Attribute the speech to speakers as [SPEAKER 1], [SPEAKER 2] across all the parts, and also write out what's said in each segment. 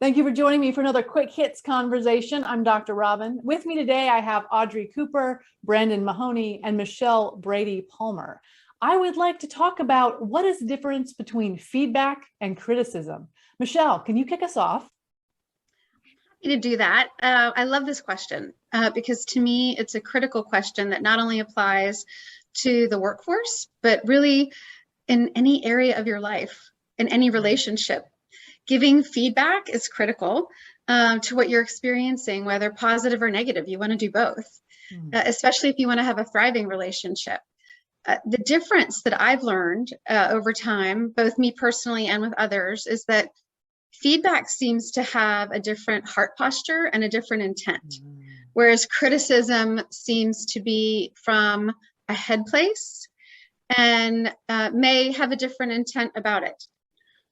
[SPEAKER 1] Thank you for joining me for another quick hits conversation. I'm Dr. Robyn. With me today, I have Audrey Cooper, Brandon Mahoney, and Michelle Brady-Palmer. I would like to talk about what is the difference between feedback and criticism. Michelle, can you kick us off?
[SPEAKER 2] To do that. I love this question because to me, it's a critical question that not only applies to the workforce, but really in any area of your life, in any relationship. Giving feedback is critical to what you're experiencing, whether positive or negative. You want to do both, especially if you want to have a thriving relationship. The difference that I've learned over time, both me personally and with others, is that feedback seems to have a different heart posture and a different intent, whereas criticism seems to be from a head place and may have a different intent about it.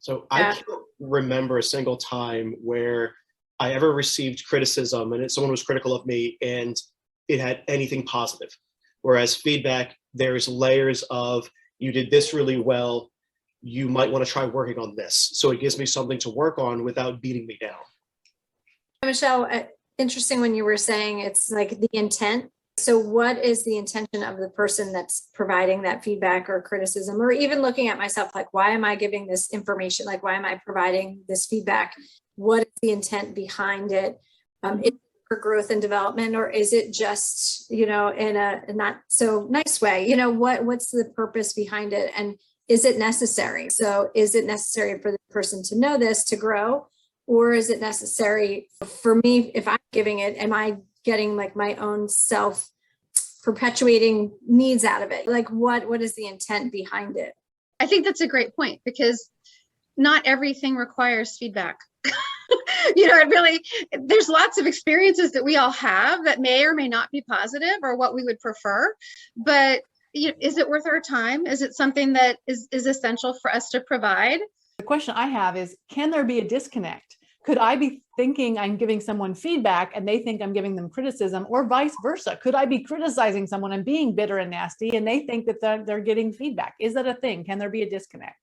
[SPEAKER 3] So I can't remember a single time where I ever received criticism and someone was critical of me and it had anything positive. Whereas feedback, there's layers of, you did this really well, you might want to try working on this. So it gives me something to work on without beating me down.
[SPEAKER 4] Michelle, interesting when you were saying it's like the intent. So what is the intention of the person that's providing that feedback or criticism, or even looking at myself, like, why am I giving this information? Like, why am I providing this feedback? What is the intent behind it? Is it for growth and development, or is it just, in a not so nice way? What's the purpose behind it? And is it necessary? So is it necessary for the person to know this to grow? Or is it necessary for me, if I'm giving it, am I getting like my own self perpetuating needs out of it? Like what is the intent behind it?
[SPEAKER 2] I think that's a great point, because not everything requires feedback. There's lots of experiences that we all have that may or may not be positive or what we would prefer, but is it worth our time? Is it something that is essential for us to provide?
[SPEAKER 1] The question I have is, can there be a disconnect? Could I be thinking I'm giving someone feedback and they think I'm giving them criticism, or vice versa? Could I be criticizing someone and being bitter and nasty and they think that they're getting feedback? Is that a thing? Can there be a disconnect?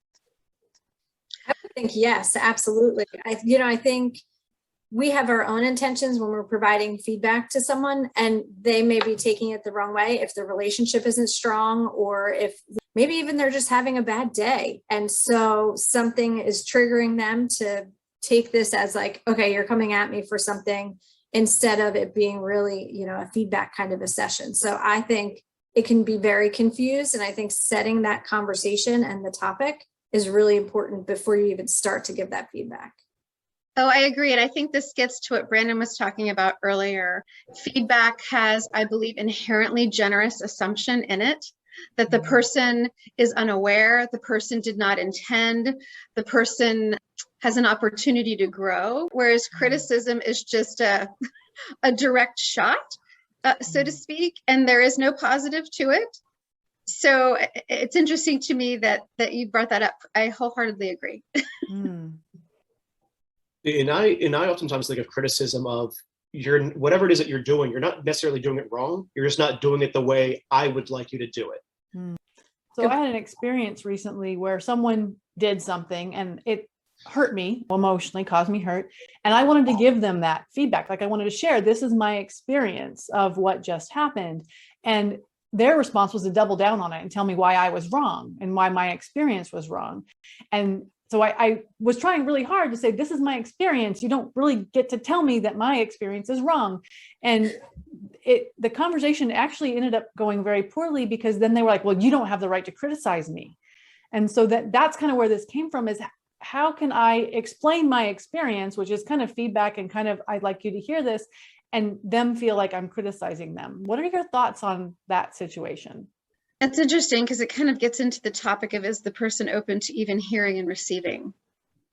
[SPEAKER 4] I would think yes, absolutely. I think we have our own intentions when we're providing feedback to someone, and they may be taking it the wrong way if the relationship isn't strong, or if maybe even they're just having a bad day. And so something is triggering them to take this as like, okay, you're coming at me for something, instead of it being really, a feedback kind of a session. So I think it can be very confused. And I think setting that conversation and the topic is really important before you even start to give that feedback.
[SPEAKER 2] Oh, I agree. And I think this gets to what Brandon was talking about earlier. Feedback has, I believe, inherently generous assumption in it, that the person is unaware, the person did not intend, the person has an opportunity to grow, whereas criticism is just a direct shot, so to speak, and there is no positive to it. So it's interesting to me that you brought that up. I wholeheartedly agree.
[SPEAKER 3] And I oftentimes think of criticism of whatever it is that you're doing, you're not necessarily doing it wrong. You're just not doing it the way I would like you to do it.
[SPEAKER 1] So I had an experience recently where someone did something and it hurt me emotionally, caused me hurt. And I wanted to give them that feedback. Like, I wanted to share, this is my experience of what just happened. And their response was to double down on it and tell me why I was wrong and why my experience was wrong. And so I was trying really hard to say, this is my experience. You don't really get to tell me that my experience is wrong. And the conversation actually ended up going very poorly, because then they were like, well, you don't have the right to criticize me. And so that's kind of where this came from, is how can I explain my experience, which is kind of feedback and kind of, I'd like you to hear this, and them feel like I'm criticizing them. What are your thoughts on that situation?
[SPEAKER 2] That's interesting, because it kind of gets into the topic of, is the person open to even hearing and receiving?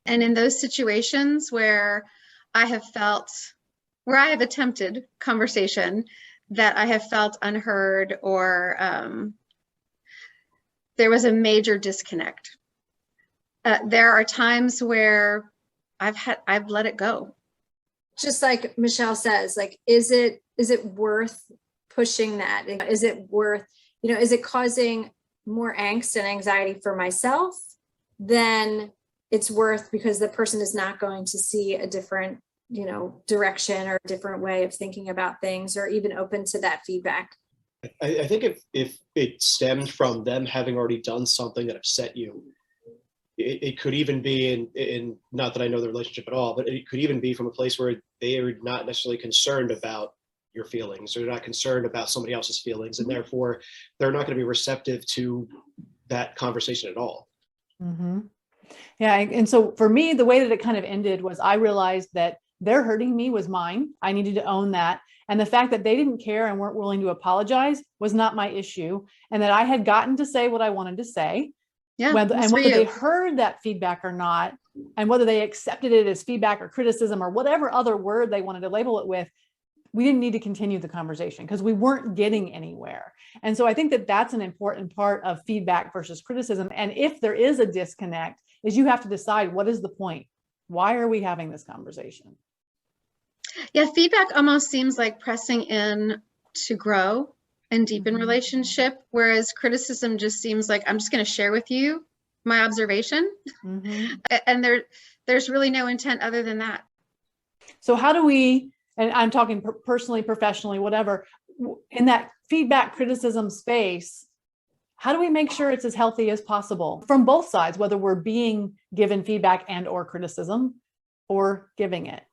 [SPEAKER 2] And in those situations where I have attempted conversation that I have felt unheard, or there was a major disconnect. There are times where I've let it go.
[SPEAKER 4] Just like Michelle says, like, is it worth pushing that? Is it worth, is it causing more angst and anxiety for myself than it's worth, because the person is not going to see a different, direction or a different way of thinking about things, or even open to that feedback.
[SPEAKER 3] I think if it stemmed from them having already done something that upset you, it could even be in not that I know the relationship at all, but it could even be from a place where they are not necessarily concerned about your feelings, or they're not concerned about somebody else's feelings, and therefore they're not going to be receptive to that conversation at all.
[SPEAKER 1] Mm-hmm. Yeah. And so for me, the way that it kind of ended was I realized that their hurting me was mine. I needed to own that. And the fact that they didn't care and weren't willing to apologize was not my issue. And that I had gotten to say what I wanted to say.
[SPEAKER 2] Yeah.
[SPEAKER 1] Whether they heard that feedback or not, and whether they accepted it as feedback or criticism or whatever other word they wanted to label it with, we didn't need to continue the conversation because we weren't getting anywhere. And so I think that that's an important part of feedback versus criticism. And if there is a disconnect, is you have to decide, what is the point? Why are we having this conversation?
[SPEAKER 2] Yeah, feedback almost seems like pressing in to grow and deepen relationship, whereas criticism just seems like, I'm just going to share with you my observation. And there's really no intent other than that.
[SPEAKER 1] So how do we, and I'm talking personally, professionally, whatever, in that feedback criticism space, how do we make sure it's as healthy as possible from both sides, whether we're being given feedback and or criticism or giving it?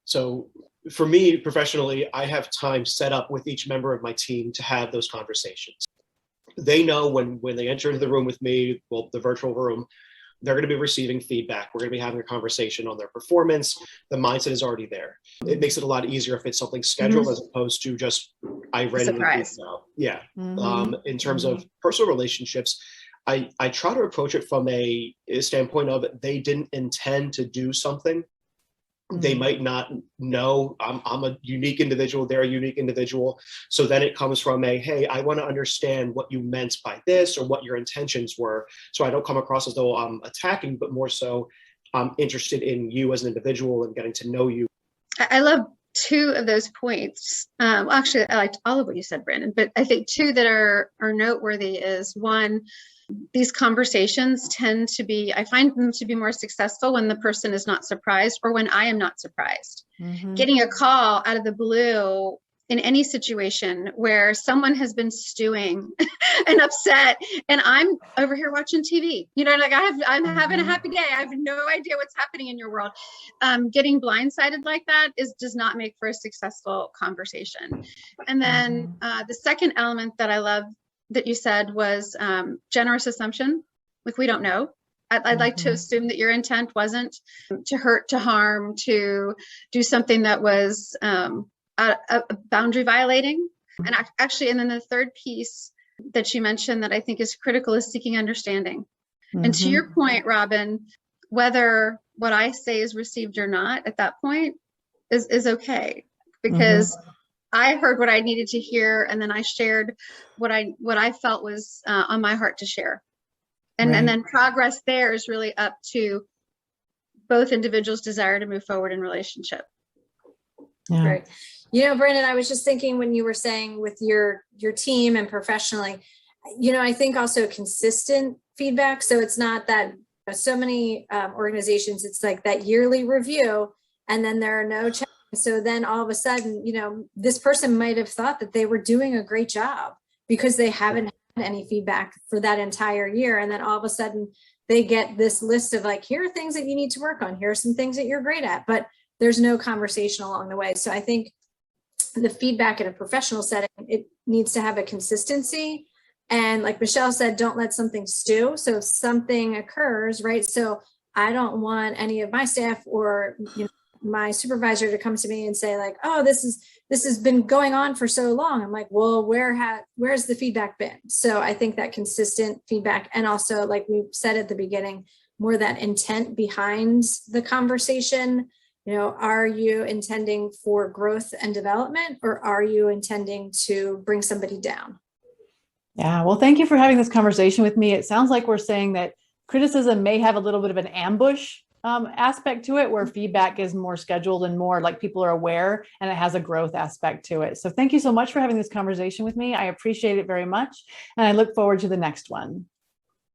[SPEAKER 1] So
[SPEAKER 3] for me professionally, I have time set up with each member of my team to have those conversations. They know when they enter into the room with me, well, the virtual room, they're going to be receiving feedback. We're going to be having a conversation on their performance. The mindset is already there. It makes it a lot easier if it's something scheduled as opposed to just, I read it. Yeah. In terms of personal relationships, I try to approach it from a standpoint of they didn't intend to do something. They might not know I'm a unique individual. They're a unique individual. So then it comes from hey, I want to understand what you meant by this or what your intentions were. So I don't come across as though I'm attacking, but more so I'm interested in you as an individual and getting to know you.
[SPEAKER 2] I love two of those points. Well, actually, I liked all of what you said, Brandon, but I think two that are noteworthy is one, these conversations tend to be, I find them to be more successful when the person is not surprised or when I am not surprised. Getting a call out of the blue in any situation where someone has been stewing and upset and I'm over here watching TV, like I'm having a happy day. I have no idea what's happening in your world. Getting blindsided like that does not make for a successful conversation. And then the second element that I love that you said was generous assumption. Like, we don't know. I'd like to assume that your intent wasn't to hurt, to harm, to do something that was a boundary violating. And actually, and then the third piece that you mentioned that I think is critical is seeking understanding. And to your point, Robyn, whether what I say is received or not at that point is okay, because I heard what I needed to hear, and then I shared what I felt was on my heart to share. And then progress there is really up to both individuals' desire to move forward in relationship.
[SPEAKER 1] Yeah.
[SPEAKER 4] Right. Brandon, I was just thinking when you were saying with your team and professionally, I think also consistent feedback. So it's not that so many organizations, it's like that yearly review, and then there are no checks. So then all of a sudden, this person might have thought that they were doing a great job because they haven't had any feedback for that entire year. And then all of a sudden they get this list of like, here are things that you need to work on. Here are some things that you're great at, but there's no conversation along the way. So I think the feedback in a professional setting, it needs to have a consistency. And like Michelle said, don't let something stew. So if something occurs, right? So I don't want any of my staff or, my supervisor to come to me and say like, oh, this has been going on for so long. I'm like, well, where's the feedback been? So I think that consistent feedback, and also like we said at the beginning, more that intent behind the conversation. Are you intending for growth and development, or are you intending to bring somebody down?
[SPEAKER 1] Yeah. Well, thank you for having this conversation with me. It sounds like we're saying that criticism may have a little bit of an ambush aspect to it, where feedback is more scheduled and more like people are aware, and it has a growth aspect to it. So thank you so much for having this conversation with me. I appreciate it very much. And I look forward to the next one.